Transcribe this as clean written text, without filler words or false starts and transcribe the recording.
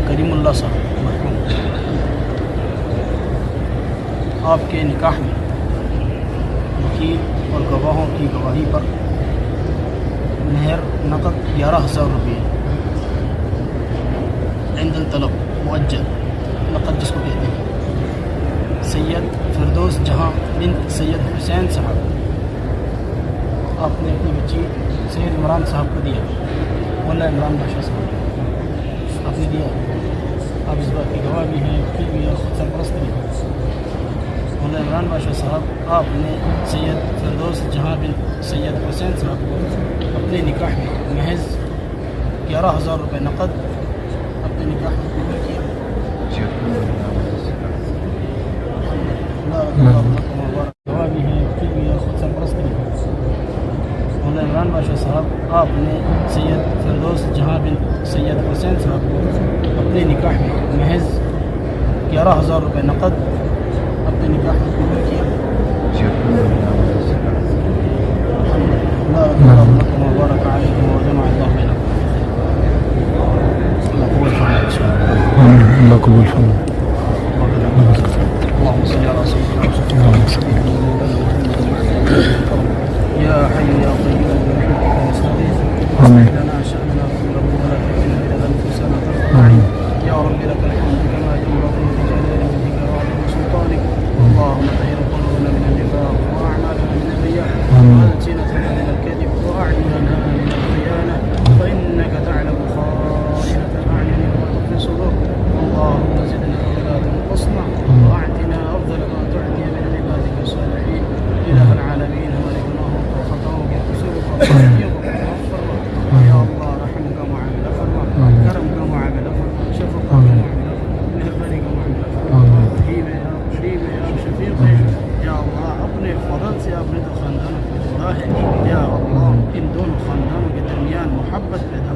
करीमुल्लाह साहब मरहूम, आपके निकाह में वकील और गवाहों की गवाही पर मेहर नकद 11,000 रुपये इंदल तलब मुअज्जल नकद जिसको कहते हैं सैयद फिरदौस जहां बिन सैयद हुसैन साहब, आपने अपनी बच्ची सैयद इमरान साहब को दिया, मौला इमरान बादशाह साहब आपने दिया। आप इस बात की गवाह भी हैं, वकील भी हैं, खुद सरपरस्त भी हैं। मौला इमरान बादशाह साहब आपने सैयद फिरदौस जहां बिन सैयद हुसैन साहब को अपने निकाह में महज 11,000 रुपये नकद अपने निकाह में कबूल किया। गवाह भी हैं, वकील भी हैं, खुद सरपरस्त भी हैं। मौला इमरान बादशाह साहब आपने सैयद फिरदौस जहां बिन सैयद हुसैन साहब को अपने निकाह में महज 11,000 रुपये नकद अपने निकाह में कबूल किया। या हय्यु या क़य्यूम बिरहमतिका नस्तगीथ अस्लिह लना शअनना कुल्लहु वला तकिलना इला अनफुसिना तरफता अय्न या रब्बी लकल हम्दु कमा यंबग़ी लिजलाली वजहिका व अज़ीम सुल्तानिक अल्लाहुम्मा तहिर क़ुलूबना मिन अन्निफाक़ व अअमालना मिन अर्रियाء व अल्सिनतना मिन अलकज़िब व अ'युनना मिन अलख़ियानah फ़इन्नका तअलमु ख़ाइनता अलअ'युनि व तुख़फ़ि الصदूर अल्लाहुम्मा ज़िदना व ला तनक़ुसना व अ'तिना अफ़ज़ल मा तु'ति मिन इबादिका الصالحीन इलाह العالمين। हमारे गुनाहों को, ख़ताओं को, क़सूरों को, गलतियों को माफ़ फरमा या अल्लाह, रहम का मुआमला फरमा, करम का मुआमला फरमा, शफ़क़त का मुआमला फरमा, मेहरबानी का मुआमला फरमा। रहीम है आप, करीम है आप, शफ़ीक़ है या अल्लाह, अपने फ़ज़ल से आपने तो ख़ानदानों को जोड़ा है या अल्लाह, इन दोनों ख़ानदानों के दरमियान मोहब्बत पैदा